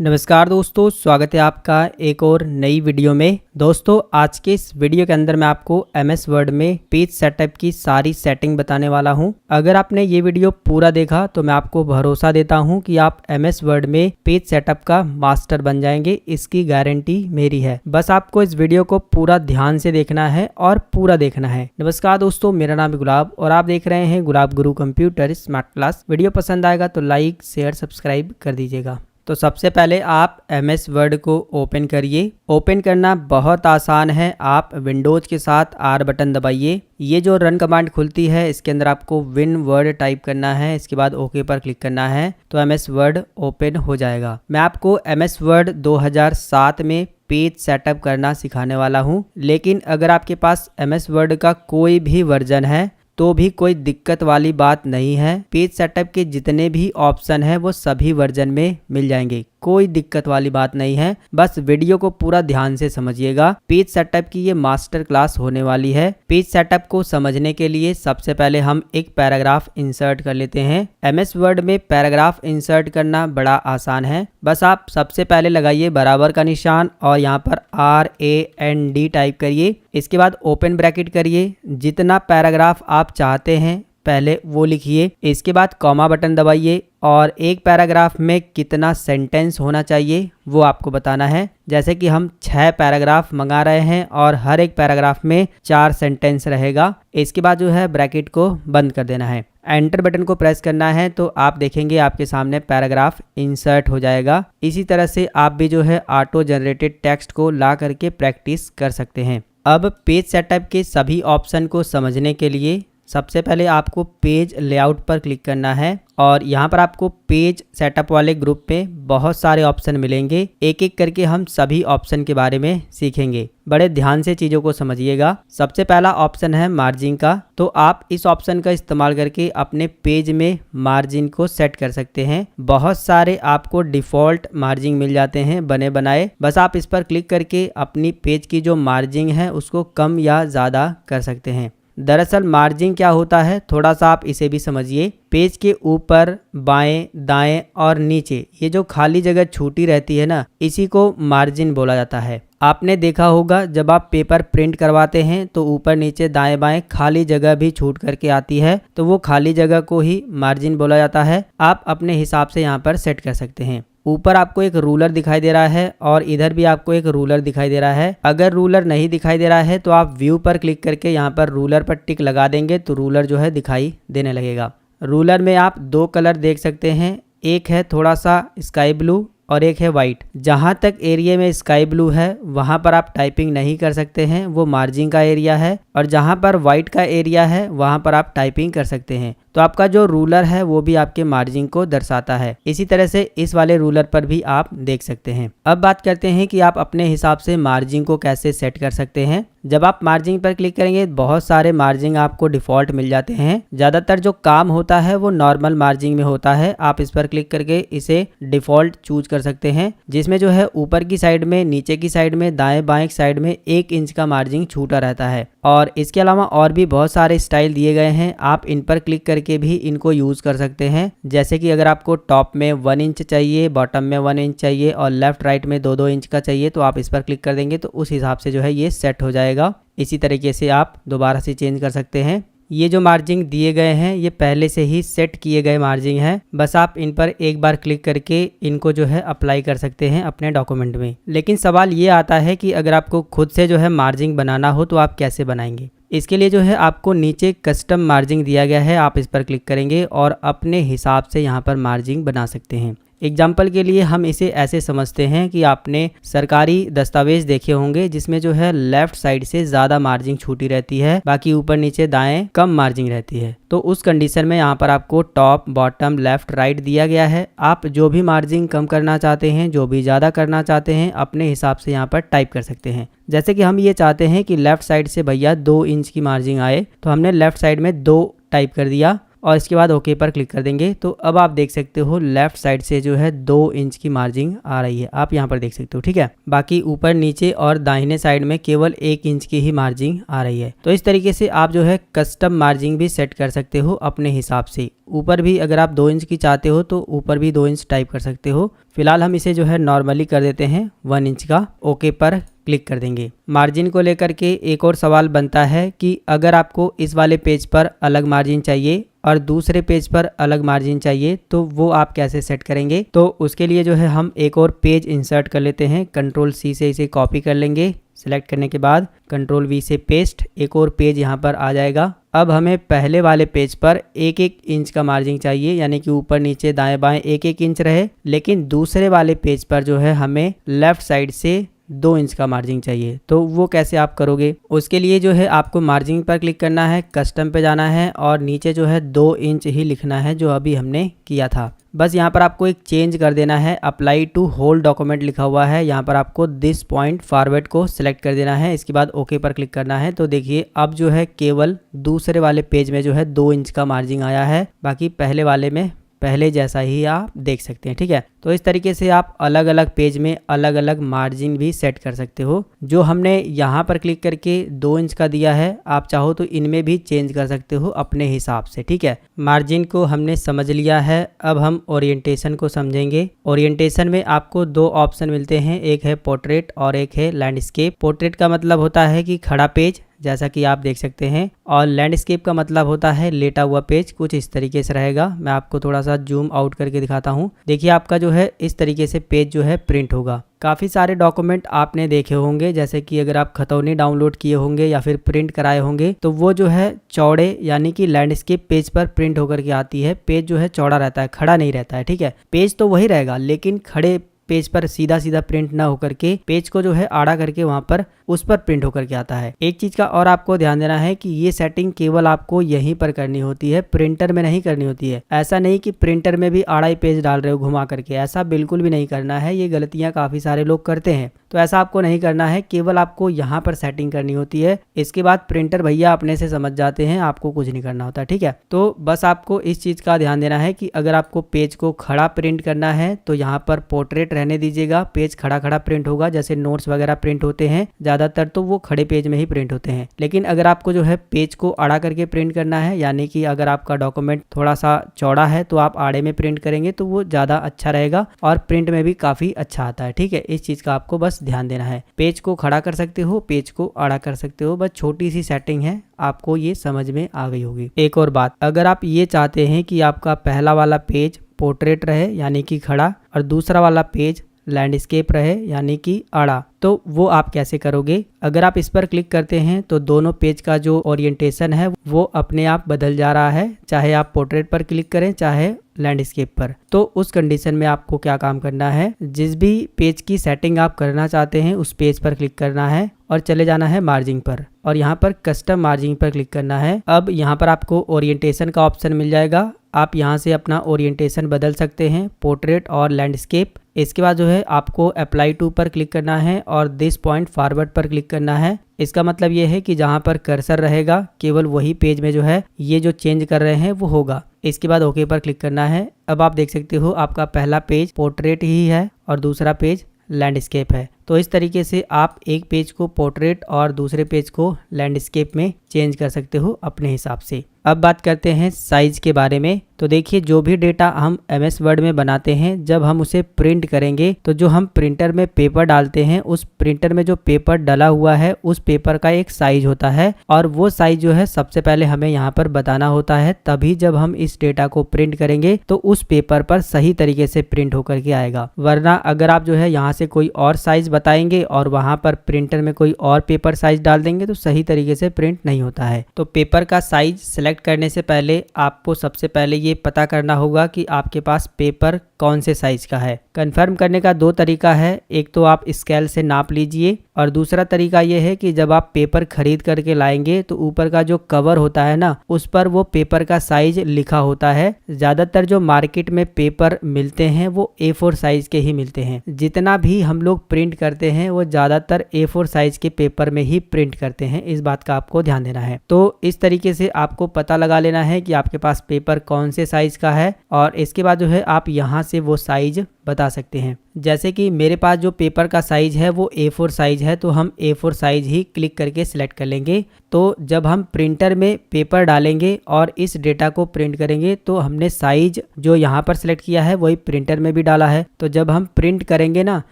नमस्कार दोस्तों, स्वागत है आपका एक और नई वीडियो में। दोस्तों आज के इस वीडियो के अंदर मैं आपको MS वर्ड में पेज सेटअप की सारी सेटिंग बताने वाला हूं। अगर आपने ये वीडियो पूरा देखा तो मैं आपको भरोसा देता हूं कि आप MS वर्ड में पेज सेटअप का मास्टर बन जाएंगे, इसकी गारंटी मेरी है। बस आपको इस वीडियो को पूरा ध्यान से देखना है और पूरा देखना है। नमस्कार दोस्तों, मेरा नाम है गुलाब और आप देख रहे हैं गुलाब गुरु कंप्यूटर स्मार्ट क्लास। वीडियो पसंद आएगा तो लाइक शेयर सब्सक्राइब कर दीजिएगा। तो सबसे पहले आप MS वर्ड को ओपन करिए। ओपन करना बहुत आसान है। आप विंडोज के साथ R बटन दबाइए। ये जो रन कमांड खुलती है इसके अंदर आपको विन वर्ड टाइप करना है, इसके बाद ओके पर क्लिक करना है तो MS वर्ड ओपन हो जाएगा। मैं आपको MS वर्ड 2007 में पेज सेटअप करना सिखाने वाला हूँ, लेकिन अगर आपके पास MS वर्ड का कोई भी वर्जन है तो भी कोई दिक्कत वाली बात नहीं है। पेज सेटअप के जितने भी ऑप्शन हैं वो सभी वर्जन में मिल जाएंगे, कोई दिक्कत वाली बात नहीं है। बस वीडियो को पूरा ध्यान से समझिएगा। पेज सेटअप की ये मास्टर क्लास होने वाली है। पेज सेटअप को समझने के लिए सबसे पहले हम एक पैराग्राफ इंसर्ट कर लेते हैं। MS वर्ड में पैराग्राफ इंसर्ट करना बड़ा आसान है। बस आप सबसे पहले लगाइए बराबर का निशान और यहाँ पर RAND टाइप करिए। इसके बाद ओपन ब्रैकेट करिए। जितना पैराग्राफ आप चाहते हैं पहले वो लिखिए। इसके बाद कॉमा बटन दबाइए और एक पैराग्राफ में कितना सेंटेंस होना चाहिए वो आपको बताना है। जैसे कि हम 6 पैराग्राफ मंगा रहे हैं और हर एक पैराग्राफ में 4 सेंटेंस रहेगा। इसके बाद जो है ब्रैकेट को बंद कर देना है। एंटर बटन को प्रेस करना है तो आप देखेंगे आपके सामने पैराग्राफ इंसर्ट हो जाएगा। इसी तरह से आप भी जो है ऑटो जनरेटेड टेक्स्ट को ला करके प्रैक्टिस कर सकते हैं। अब पेज सेटअप के सभी ऑप्शन को समझने के लिए सबसे पहले आपको पेज लेआउट पर क्लिक करना है और यहाँ पर आपको पेज सेटअप वाले ग्रुप में बहुत सारे ऑप्शन मिलेंगे। एक एक करके हम सभी ऑप्शन के बारे में सीखेंगे। बड़े ध्यान से चीज़ों को समझिएगा। सबसे पहला ऑप्शन है मार्जिन का, तो आप इस ऑप्शन का इस्तेमाल करके अपने पेज में मार्जिन को सेट कर सकते हैं। बहुत सारे आपको डिफ़ॉल्ट मार्जिन मिल जाते हैं बने बनाए। बस आप इस पर क्लिक करके अपनी पेज की जो मार्जिन है उसको कम या ज़्यादा कर सकते हैं। दरअसल मार्जिन क्या होता है थोड़ा सा आप इसे भी समझिए। पेज के ऊपर बाएं दाएं और नीचे ये जो खाली जगह छूटी रहती है ना, इसी को मार्जिन बोला जाता है। आपने देखा होगा जब आप पेपर प्रिंट करवाते हैं तो ऊपर नीचे दाएं बाएं खाली जगह भी छूट करके आती है, तो वो खाली जगह को ही मार्जिन बोला जाता है। आप अपने हिसाब से यहाँ पर सेट कर सकते हैं। ऊपर आपको एक रूलर दिखाई दे रहा है और इधर भी आपको एक रूलर दिखाई दे रहा है। अगर रूलर नहीं दिखाई दे रहा है तो आप व्यू पर क्लिक करके यहाँ पर रूलर पर टिक लगा देंगे तो रूलर जो है दिखाई देने लगेगा। रूलर में आप 2 कलर देख सकते हैं, एक है थोड़ा सा स्काई ब्लू और एक है वाइट। जहाँ तक एरिया में स्काई ब्लू है वहाँ पर आप टाइपिंग नहीं कर सकते हैं, वो मार्जिन का एरिया है, और जहाँ पर वाइट का एरिया है वहाँ पर आप टाइपिंग कर सकते हैं। तो आपका जो रूलर है वो भी आपके मार्जिन को दर्शाता है। इसी तरह से इस वाले रूलर पर भी आप देख सकते हैं। अब बात करते हैं कि आप अपने हिसाब से मार्जिन को कैसे सेट कर सकते हैं। जब आप मार्जिन पर क्लिक करेंगे बहुत सारे मार्जिन आपको डिफ़ॉल्ट मिल जाते हैं। ज़्यादातर जो काम होता है वो नॉर्मल मार्जिन में होता है। आप इस पर क्लिक करके इसे डिफ़ॉल्ट चूज कर सकते हैं, जिसमें जो है ऊपर की साइड में, नीचे की साइड में, दाएं बाएं साइड में 1 इंच का मार्जिन छूटा रहता है। और इसके अलावा और भी बहुत सारे स्टाइल दिए गए हैं, आप इन पर क्लिक करके भी इनको यूज़ कर सकते हैं। जैसे कि अगर आपको टॉप में 1 इंच चाहिए, बॉटम में 1 इंच चाहिए और लेफ्ट राइट में 2-2 इंच का चाहिए तो आप इस पर क्लिक कर देंगे तो उस हिसाब से जो है ये सेट हो जाएगा। इसी तरीके से आप दोबारा से चेंज कर सकते हैं। ये जो मार्जिन दिए गए हैं ये पहले से ही सेट किए गए मार्जिन हैं, बस आप इन पर एक बार क्लिक करके इनको जो है अप्लाई कर सकते हैं अपने डॉक्यूमेंट में। लेकिन सवाल ये आता है कि अगर आपको खुद से जो है मार्जिन बनाना हो तो आप कैसे बनाएंगे। इसके लिए जो है आपको नीचे कस्टम मार्जिन दिया गया है, आप इस पर क्लिक करेंगे और अपने हिसाब से यहाँ पर मार्जिन बना सकते हैं। एग्जाम्पल के लिए हम इसे ऐसे समझते हैं कि आपने सरकारी दस्तावेज देखे होंगे जिसमें जो है लेफ्ट साइड से ज़्यादा मार्जिन छूटी रहती है, बाकी ऊपर नीचे दाएं कम मार्जिन रहती है। तो उस कंडीशन में यहाँ पर आपको टॉप बॉटम लेफ्ट राइट दिया गया है। आप जो भी मार्जिन कम करना चाहते हैं, जो भी ज़्यादा करना चाहते हैं, अपने हिसाब से यहाँ पर टाइप कर सकते हैं। जैसे कि हम ये चाहते हैं कि लेफ्ट साइड से भैया 2 इंच की मार्जिन आए तो हमने लेफ्ट साइड में 2 टाइप कर दिया। और इसके बाद ओके पर क्लिक कर देंगे। तो अब आप देख सकते हो लेफ्ट साइड से जो है 2 इंच की मार्जिन आ रही है, आप यहाँ पर देख सकते हो, ठीक है। बाकी ऊपर नीचे और दाहिने साइड में केवल 1 इंच की ही मार्जिन आ रही है। तो इस तरीके से आप जो है कस्टम मार्जिन भी सेट कर सकते हो अपने हिसाब से। ऊपर भी अगर आप 2 इंच की चाहते हो तो ऊपर भी 2 इंच टाइप कर सकते हो। फिलहाल हम इसे जो है नॉर्मली कर देते हैं 1 इंच का। ओके पर क्लिक कर देंगे। मार्जिन को लेकर के एक और सवाल बनता है कि अगर आपको इस वाले पेज पर अलग मार्जिन चाहिए और दूसरे पेज पर अलग मार्जिन चाहिए तो वो आप कैसे सेट करेंगे। तो उसके लिए जो है हम एक और पेज इंसर्ट कर लेते हैं। कंट्रोल सी से इसे कॉपी कर लेंगे। सिलेक्ट करने के बाद कंट्रोल वी से पेस्ट, एक और पेज यहाँ पर आ जाएगा। अब हमें पहले वाले पेज पर 1-1 इंच का मार्जिन चाहिए, यानी कि ऊपर नीचे दाएं बाएं 1-1 इंच रहे। लेकिन दूसरे वाले पेज पर जो है हमें लेफ्ट साइड से 2 इंच का मार्जिन चाहिए। तो वो कैसे आप करोगे, उसके लिए जो है आपको मार्जिन पर क्लिक करना है, कस्टम पे जाना है और नीचे जो है 2 इंच ही लिखना है जो अभी हमने किया था। बस यहाँ पर आपको एक चेंज कर देना है। अप्लाई टू होल डॉक्यूमेंट लिखा हुआ है, यहाँ पर आपको दिस पॉइंट फॉरवर्ड को सिलेक्ट कर देना है। इसके बाद ओके पर क्लिक करना है। तो देखिए अब जो है केवल दूसरे वाले पेज में जो है 2 इंच का मार्जिन आया है, बाकी पहले वाले में पहले जैसा ही आप देख सकते हैं, ठीक है। तो इस तरीके से आप अलग अलग पेज में अलग अलग मार्जिन भी सेट कर सकते हो। जो हमने यहाँ पर क्लिक करके 2 इंच का दिया है, आप चाहो तो इनमें भी चेंज कर सकते हो अपने हिसाब से, ठीक है। मार्जिन को हमने समझ लिया है। अब हम ओरिएंटेशन को समझेंगे। ओरिएंटेशन में आपको 2 ऑप्शन मिलते हैं, एक है पोर्ट्रेट और एक है लैंडस्केप। पोर्ट्रेट का मतलब होता है कि खड़ा पेज, जैसा कि आप देख सकते हैं, और लैंडस्केप का मतलब होता है लेटा हुआ पेज। कुछ इस तरीके से रहेगा। मैं आपको थोड़ा सा जूम आउट करके दिखाता हूँ। देखिए आपका जो है इस तरीके से पेज जो है प्रिंट होगा। काफ़ी सारे डॉक्यूमेंट आपने देखे होंगे, जैसे कि अगर आप खतौनी डाउनलोड किए होंगे या फिर प्रिंट कराए होंगे तो वो जो है चौड़े यानी कि लैंडस्केप पेज पर प्रिंट होकर के आती है। पेज जो है चौड़ा रहता है, खड़ा नहीं रहता है, ठीक है। पेज तो वही रहेगा लेकिन खड़े पेज पर सीधा सीधा प्रिंट ना होकर के पेज को जो है आड़ा करके वहां पर उस पर प्रिंट होकर के आता है। एक चीज का और आपको ध्यान देना है कि ये सेटिंग केवल आपको यहीं पर करनी होती है, प्रिंटर में नहीं करनी होती है। ऐसा नहीं कि प्रिंटर में भी आड़ा ही पेज डाल रहे हो घुमा करके, ऐसा बिल्कुल भी नहीं करना है। ये गलतियां काफी सारे लोग करते हैं, तो ऐसा आपको नहीं करना है। केवल आपको यहाँ पर सेटिंग करनी होती है। इसके बाद प्रिंटर भैया अपने से समझ जाते हैं, आपको कुछ नहीं करना होता, ठीक है। तो बस आपको इस चीज का ध्यान देना है कि अगर आपको पेज को खड़ा प्रिंट करना है तो यहाँ पर पोर्ट्रेट रहने दीजिएगा। पेज खड़ा खड़ा प्रिंट होगा, जैसे नोट्स वगैरह प्रिंट होते हैं ज्यादातर तो वो खड़े पेज में ही प्रिंट होते हैं। लेकिन अगर आपको जो है पेज को आड़ा करके प्रिंट करना है, यानी कि अगर आपका डॉक्यूमेंट थोड़ा सा चौड़ा है तो आप आड़े में प्रिंट करेंगे तो वो ज्यादा अच्छा रहेगा और प्रिंट में भी काफी अच्छा आता है, ठीक है। इस चीज का आपको बस ध्यान देना है। पेज को खड़ा कर सकते हो, पेज को आड़ा कर सकते हो, बस छोटी सी सेटिंग है, आपको ये समझ में आ गई होगी। एक और बात, अगर आप ये चाहते हैं कि आपका पहला वाला पेज पोर्ट्रेट रहे यानी कि खड़ा और दूसरा वाला पेज लैंडस्केप रहे यानी कि आड़ा, तो वो आप कैसे करोगे। अगर आप इस पर क्लिक करते हैं तो दोनों पेज का जो ओरिएंटेशन है वो अपने आप बदल जा रहा है, चाहे आप पोर्ट्रेट पर क्लिक करें चाहे लैंडस्केप पर। तो उस कंडीशन में आपको क्या काम करना है, जिस भी पेज की सेटिंग आप करना चाहते हैं उस पेज पर क्लिक करना है और चले जाना है मार्जिन पर और यहाँ पर कस्टम मार्जिन पर क्लिक करना है। अब यहाँ पर आपको ओरिएंटेशन का ऑप्शन मिल जाएगा। आप यहाँ से अपना ओरिएंटेशन बदल सकते हैं, पोर्ट्रेट और लैंडस्केप। इसके बाद जो है आपको अप्लाई टू पर क्लिक करना है और दिस पॉइंट फॉरवर्ड पर क्लिक करना है। इसका मतलब ये है कि जहाँ पर कर्सर रहेगा केवल वही पेज में जो है ये जो चेंज कर रहे हैं वो होगा। इसके बाद ओके पर क्लिक करना है। अब आप देख सकते हो आपका पहला पेज पोर्ट्रेट ही है और दूसरा पेज लैंडस्केप है। तो इस तरीके से आप एक पेज को पोर्ट्रेट और दूसरे पेज को लैंडस्केप में चेंज कर सकते हो अपने हिसाब से। अब बात करते हैं साइज के बारे में। तो देखिए जो भी डेटा हम MS वर्ड में बनाते हैं, जब हम उसे प्रिंट करेंगे तो जो हम प्रिंटर में पेपर डालते हैं उस प्रिंटर में जो पेपर डला हुआ है उस पेपर का एक साइज होता है और वो साइज जो है सबसे पहले हमें यहाँ पर बताना होता है, तभी जब हम इस डेटा को प्रिंट करेंगे तो उस पेपर पर सही तरीके से प्रिंट होकर के आएगा। वरना अगर आप जो है यहाँ से कोई और साइज बताएंगे और वहां पर प्रिंटर में कोई और पेपर साइज डाल देंगे तो सही तरीके से प्रिंट नहीं होता है। तो पेपर का साइज सिलेक्ट करने से पहले आपको सबसे पहले ये पता करना होगा कि आपके पास पेपर कौन से साइज का है। कंफर्म करने का 2 तरीका है, एक तो आप स्केल से नाप लीजिए और दूसरा तरीका ये है कि जब आप पेपर खरीद करके लाएंगे तो ऊपर का जो कवर होता है ना उस पर वो पेपर का साइज लिखा होता है। ज्यादातर जो मार्केट में पेपर मिलते हैं वो A4 साइज के ही मिलते हैं। जितना भी हम लोग प्रिंट करते हैं वो ज़्यादातर A4 साइज के पेपर में ही प्रिंट करते हैं, इस बात का आपको ध्यान देना है। तो इस तरीके से आपको पता लगा लेना है कि आपके पास पेपर कौन से साइज का है और इसके बाद जो है आप यहाँ से वो साइज बता सकते हैं। जैसे कि मेरे पास जो पेपर का साइज है वो A4 साइज है, तो हम A4 साइज ही क्लिक करके सिलेक्ट कर लेंगे। तो जब हम प्रिंटर में पेपर डालेंगे और इस डेटा को प्रिंट करेंगे तो हमने साइज जो यहाँ पर सिलेक्ट किया है वही प्रिंटर में भी डाला है। तो जब हम प्रिंट करेंगे ना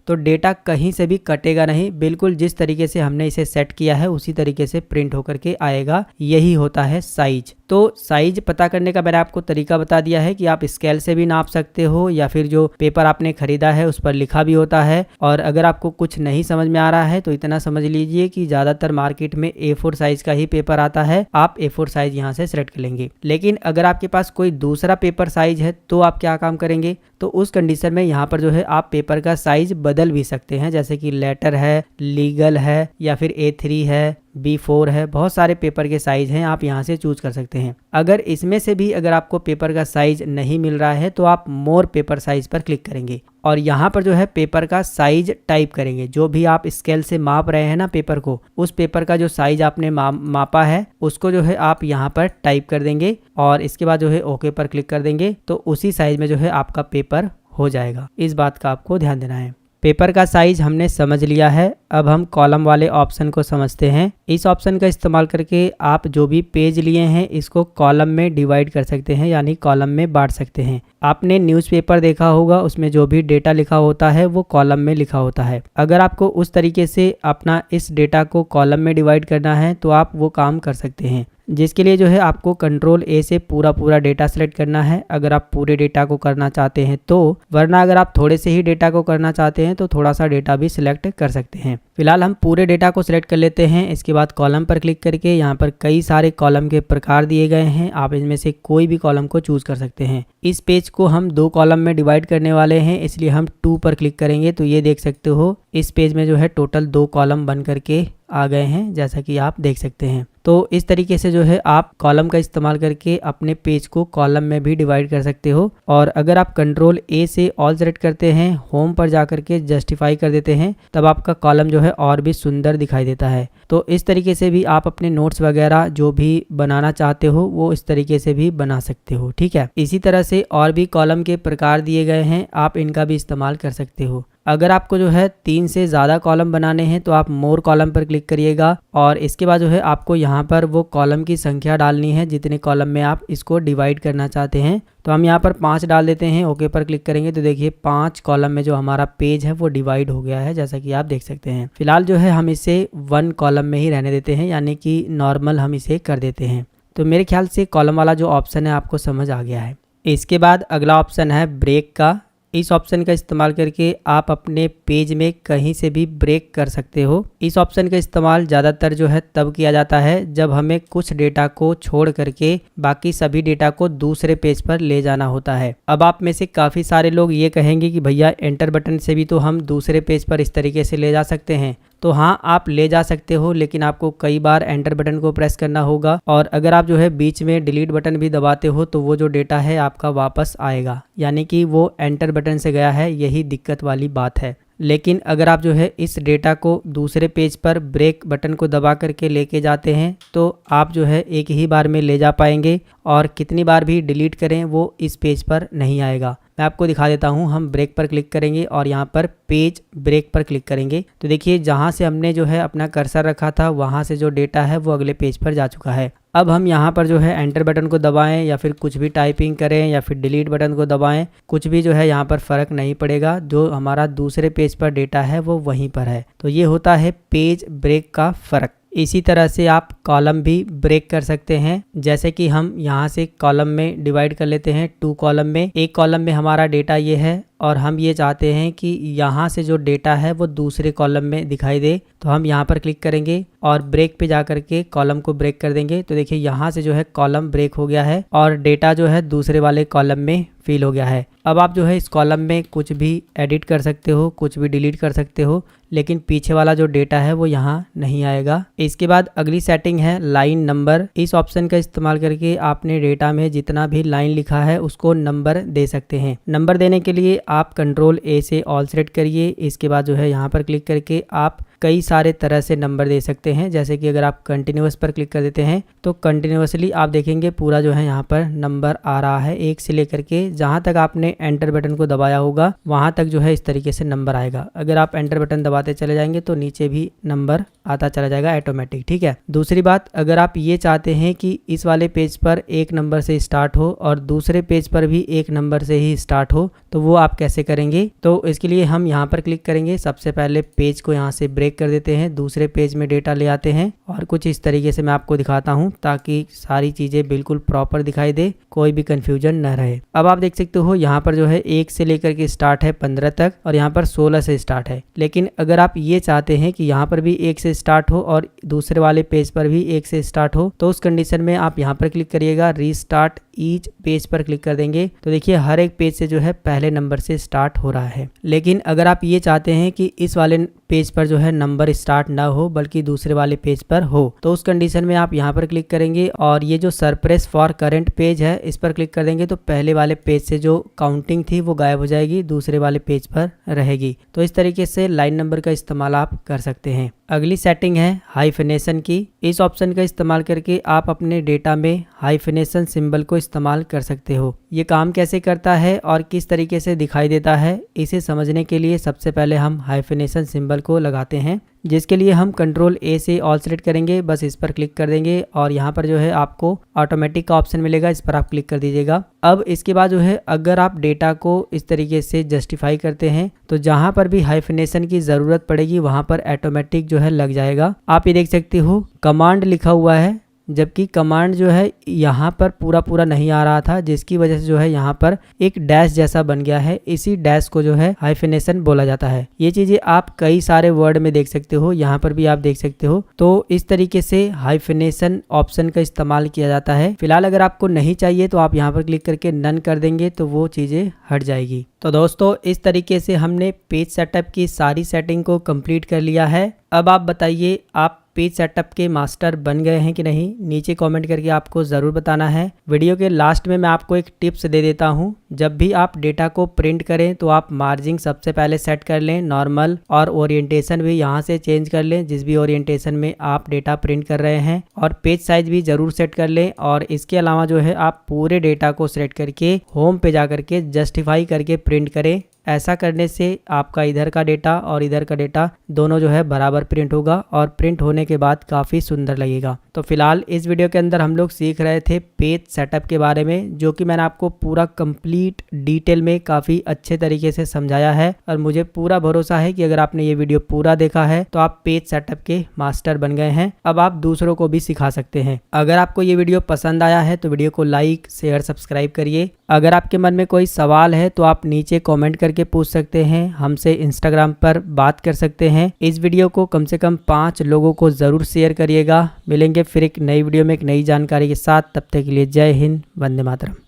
तो डेटा कहीं से भी कटेगा नहीं, बिल्कुल जिस तरीके से हमने इसे सेट किया है उसी तरीके से प्रिंट होकर के आएगा। यही होता है साइज। तो साइज पता करने का मैंने आपको तरीका बता दिया है कि आप स्केल से भी नाप सकते हो या फिर जो पेपर आपने खरीदा है उस पर लिखा भी होता है। और अगर आपको कुछ नहीं समझ में आ रहा है तो इतना समझ लीजिए कि ज़्यादातर मार्केट में A4 साइज का ही पेपर आता है, आप A4 साइज यहाँ से सिलेक्ट कर लेंगे। लेकिन अगर आपके पास कोई दूसरा पेपर साइज है तो आप क्या काम करेंगे, तो उस कंडीशन में यहाँ पर जो है आप पेपर का साइज बदल भी सकते हैं। जैसे कि लेटर है, लीगल है या फिर A3 है, B4 है, बहुत सारे पेपर के साइज हैं, आप यहाँ से चूज कर सकते हैं। अगर इसमें से भी अगर आपको पेपर का साइज नहीं मिल रहा है तो आप मोर पेपर साइज पर क्लिक करेंगे और यहाँ पर जो है पेपर का साइज टाइप करेंगे। जो भी आप स्केल से माप रहे हैं ना पेपर को, उस पेपर का जो साइज आपने मापा है उसको जो है आप यहाँ पर टाइप कर देंगे और इसके बाद जो है ओके पर क्लिक कर देंगे तो उसी साइज में जो है आपका पेपर हो जाएगा। इस बात का आपको ध्यान देना है। पेपर का साइज हमने समझ लिया है। अब हम कॉलम वाले ऑप्शन को समझते हैं। इस ऑप्शन का इस्तेमाल करके आप जो भी पेज लिए हैं इसको कॉलम में डिवाइड कर सकते हैं, यानी कॉलम में बांट सकते हैं। आपने न्यूज़पेपर देखा होगा, उसमें जो भी डेटा लिखा होता है वो कॉलम में लिखा होता है। अगर आपको उस तरीके से अपना इस डेटा को कॉलम में डिवाइड करना है तो आप वो काम कर सकते हैं, जिसके लिए जो है आपको कंट्रोल A से पूरा डेटा सेलेक्ट करना है अगर आप पूरे डेटा को करना चाहते हैं तो, वरना अगर आप थोड़े से ही डेटा को करना चाहते हैं तो थोड़ा सा डेटा भी सिलेक्ट कर सकते हैं। फिलहाल हम पूरे डेटा को सिलेक्ट कर लेते हैं। इसके बाद कॉलम पर क्लिक करके यहाँ पर कई सारे कॉलम के प्रकार दिए गए हैं, आप इनमें से कोई भी कॉलम को चूज कर सकते हैं। इस पेज को हम 2 कॉलम में डिवाइड करने वाले हैं, इसलिए हम 2 पर क्लिक करेंगे तो ये देख सकते हो इस पेज में जो है टोटल 2 कॉलम बन करके आ गए हैं, जैसा कि आप देख सकते हैं। तो इस तरीके से जो है आप कॉलम का इस्तेमाल करके अपने पेज को कॉलम में भी डिवाइड कर सकते हो। और अगर आप कंट्रोल A से ऑल सेलेक्ट करते हैं, होम पर जा करके जस्टिफाई कर देते हैं, तब आपका कॉलम जो है और भी सुंदर दिखाई देता है। तो इस तरीके से भी आप अपने नोट्स वगैरह जो भी बनाना चाहते हो वो इस तरीके से भी बना सकते हो, ठीक है। इसी तरह से और भी कॉलम के प्रकार दिए गए हैं, आप इनका भी इस्तेमाल कर सकते हो। अगर आपको जो है 3 से ज़्यादा कॉलम बनाने हैं तो आप मोर कॉलम पर क्लिक करिएगा और इसके बाद जो है आपको यहाँ पर वो कॉलम की संख्या डालनी है जितने कॉलम में आप इसको डिवाइड करना चाहते हैं। तो हम यहाँ पर 5 डाल देते हैं, ओके पर क्लिक करेंगे तो देखिए 5 कॉलम में जो हमारा पेज है वो डिवाइड हो गया है, जैसा कि आप देख सकते हैं। फिलहाल जो है हम इसे 1 कॉलम में ही रहने देते हैं, यानी कि नॉर्मल हम इसे कर देते हैं। तो मेरे ख्याल से कॉलम वाला जो ऑप्शन है आपको समझ आ गया है। इसके बाद अगला ऑप्शन है ब्रेक का। इस ऑप्शन का इस्तेमाल करके आप अपने पेज में कहीं से भी ब्रेक कर सकते हो। इस ऑप्शन का इस्तेमाल ज़्यादातर जो है तब किया जाता है जब हमें कुछ डेटा को छोड़ करके बाकी सभी डेटा को दूसरे पेज पर ले जाना होता है। अब आप में से काफ़ी सारे लोग ये कहेंगे कि भैया एंटर बटन से भी तो हम दूसरे पेज पर इस तरीके से ले जा सकते हैं। तो हाँ, आप ले जा सकते हो, लेकिन आपको कई बार एंटर बटन को प्रेस करना होगा और अगर आप जो है बीच में डिलीट बटन भी दबाते हो तो वो जो डेटा है आपका वापस आएगा, यानी कि वो एंटर बटन से गया है, यही दिक्कत वाली बात है। लेकिन अगर आप जो है इस डेटा को दूसरे पेज पर ब्रेक बटन को दबा करके लेके जाते हैं तो आप जो है एक ही बार में ले जा पाएंगे और कितनी बार भी डिलीट करें वो इस पेज पर नहीं आएगा। मैं आपको दिखा देता हूं। हम ब्रेक पर क्लिक करेंगे और यहाँ पर पेज ब्रेक पर क्लिक करेंगे तो देखिए जहाँ से हमने जो है अपना कर्सर रखा था वहाँ से जो डेटा है वो अगले पेज पर जा चुका है। अब हम यहाँ पर जो है एंटर बटन को दबाएं या फिर कुछ भी टाइपिंग करें या फिर डिलीट बटन को दबाएं, कुछ भी जो है यहाँ पर फ़र्क नहीं पड़ेगा, जो हमारा दूसरे पेज पर डेटा है वो वहीं पर है। तो ये होता है पेज ब्रेक का फ़र्क। इसी तरह से आप कॉलम भी ब्रेक कर सकते हैं, जैसे कि हम यहाँ से कॉलम में डिवाइड कर लेते हैं 2 कॉलम में। एक कॉलम में हमारा डेटा ये है और हम ये चाहते हैं कि यहाँ से जो डेटा है वो दूसरे कॉलम में दिखाई दे, तो हम यहाँ पर क्लिक करेंगे और ब्रेक पे जा करके कॉलम को ब्रेक कर देंगे। तो देखिए यहाँ से जो है कॉलम ब्रेक हो गया है और डेटा जो है दूसरे वाले कॉलम में फिल हो गया है। अब आप जो है इस कॉलम में कुछ भी एडिट कर सकते हो, कुछ भी डिलीट कर सकते हो, लेकिन पीछे वाला जो डेटा है वो यहाँ नहीं आएगा। इसके बाद अगली सेटिंग है लाइन नंबर। इस ऑप्शन का इस्तेमाल करके आपने डेटा में जितना भी लाइन लिखा है उसको नंबर दे सकते हैं। नंबर देने के लिए आप कंट्रोल ए से ऑल सेलेक्ट करिए। इसके बाद जो है यहाँ पर क्लिक करके आप कई सारे तरह से नंबर दे सकते हैं। जैसे कि अगर आप कंटिन्यूअस पर क्लिक कर देते हैं तो कंटिन्यूअसली आप देखेंगे पूरा जो है यहाँ पर नंबर आ रहा है, 1 से लेकर के जहाँ तक आपने एंटर बटन को दबाया होगा वहाँ तक जो है इस तरीके से नंबर आएगा। अगर आप एंटर बटन दबाते चले जाएंगे तो नीचे भी नंबर आता चला जाएगा ऑटोमेटिक, ठीक है। दूसरी बात, अगर आप ये चाहते हैं कि इस वाले पेज पर एक नंबर से स्टार्ट हो और दूसरे पेज पर भी एक नंबर से ही स्टार्ट हो, तो वो आप कैसे करेंगे? तो इसके लिए हम यहाँ पर क्लिक करेंगे। सबसे पहले पेज को यहाँ से ब्रेक कर देते हैं, दूसरे पेज में डेटा ले आते हैं और कुछ इस तरीके से मैं आपको दिखाता हूँ ताकि सारी चीजें बिल्कुल प्रॉपर दिखाई दे, कोई भी कंफ्यूजन न रहे। अब आप देख सकते हो यहाँ पर जो है 1 से लेकर के स्टार्ट है 15 तक और यहाँ पर 16 से स्टार्ट है। लेकिन अगर आप ये चाहते हैं कि यहाँ पर भी 1 से स्टार्ट हो और दूसरे वाले पेज पर भी 1 से स्टार्ट हो, तो उस कंडीशन में आप यहाँ पर क्लिक करिएगा, रीस्टार्ट ईच पेज पर क्लिक कर देंगे तो देखिए हर एक पेज से जो है पहले नंबर से स्टार्ट हो रहा है। लेकिन अगर आप ये चाहते हैं कि इस वाले पेज पर जो है नंबर स्टार्ट ना हो बल्कि दूसरे वाले पेज पर हो, तो उस कंडीशन में आप यहाँ पर क्लिक करेंगे और ये जो सरप्रेस फॉर करंट पेज है इस पर क्लिक कर देंगे तो पहले वाले पेज से जो काउंटिंग थी वो गायब हो जाएगी, दूसरे वाले पेज पर रहेगी। तो इस तरीके से लाइन नंबर का इस्तेमाल आप कर सकते हैं। अगली सेटिंग है हाइफिनेशन की। इस ऑप्शन का इस्तेमाल करके आप अपने डेटा में हाइफिनेशन सिंबल को इस्तेमाल कर सकते हो। ये काम कैसे करता है और किस तरीके से दिखाई देता है, इसे समझने के लिए सबसे पहले हम हाइफिनेशन सिंबल को लगाते हैं, जिसके लिए हम कंट्रोल ए से ऑल सेलेक्ट करेंगे। बस इस पर क्लिक कर देंगे और यहाँ पर जो है आपको ऑटोमेटिक का ऑप्शन मिलेगा, इस पर आप क्लिक कर दीजिएगा। अब इसके बाद जो है अगर आप डेटा को इस तरीके से जस्टिफाई करते हैं तो जहाँ पर भी हाइफिनेशन की ज़रूरत पड़ेगी वहाँ पर ऑटोमेटिक जो है लग जाएगा। आप ये देख सकते हो कमांड लिखा हुआ है, जबकि कमांड जो है यहाँ पर पूरा नहीं आ रहा था, जिसकी वजह से जो है यहाँ पर एक डैश जैसा बन गया है। इसी डैश को जो है हाइफिनेशन बोला जाता है। ये चीजें आप कई सारे वर्ड में देख सकते हो, यहाँ पर भी आप देख सकते हो। तो इस तरीके से हाइफिनेशन ऑप्शन का इस्तेमाल किया जाता है। फिलहाल अगर आपको नहीं चाहिए तो आप यहाँ पर क्लिक करके नन कर देंगे तो वो चीजें हट जाएगी। तो दोस्तों इस तरीके से हमने पेज सेटअप की सारी सेटिंग को कंप्लीट कर लिया है। अब आप बताइए आप पेज सेटअप के मास्टर बन गए हैं कि नहीं, नीचे कमेंट करके आपको ज़रूर बताना है। वीडियो के लास्ट में मैं आपको एक टिप्स दे देता हूं, जब भी आप डेटा को प्रिंट करें तो आप मार्जिन सबसे पहले सेट कर लें नॉर्मल, और ओरिएंटेशन भी यहां से चेंज कर लें जिस भी ओरिएंटेशन में आप डेटा प्रिंट कर रहे हैं, और पेज साइज भी ज़रूर सेट कर लें। और इसके अलावा जो है आप पूरे डेटा को सेलेक्ट करके होम पे जा करके जस्टिफाई करके प्रिंट करें। ऐसा करने से आपका इधर का डेटा और इधर का डेटा दोनों जो है बराबर प्रिंट होगा और प्रिंट होने के बाद काफ़ी सुंदर लगेगा। तो फिलहाल इस वीडियो के अंदर हम लोग सीख रहे थे पेज सेटअप के बारे में, जो कि मैंने आपको पूरा कंप्लीट डिटेल में काफ़ी अच्छे तरीके से समझाया है। और मुझे पूरा भरोसा है कि अगर आपने ये वीडियो पूरा देखा है तो आप पेज सेटअप के मास्टर बन गए हैं। अब आप दूसरों को भी सिखा सकते हैं। अगर आपको ये वीडियो पसंद आया है तो वीडियो को लाइक शेयर सब्सक्राइब करिए। अगर आपके मन में कोई सवाल है तो आप नीचे कमेंट करके पूछ सकते हैं, हमसे इंस्टाग्राम पर बात कर सकते हैं। इस वीडियो को कम से कम 5 लोगों को ज़रूर शेयर करिएगा। मिलेंगे फिर एक नई वीडियो में एक नई जानकारी के साथ, तब तक के लिए जय हिंद, वंदे मातरम।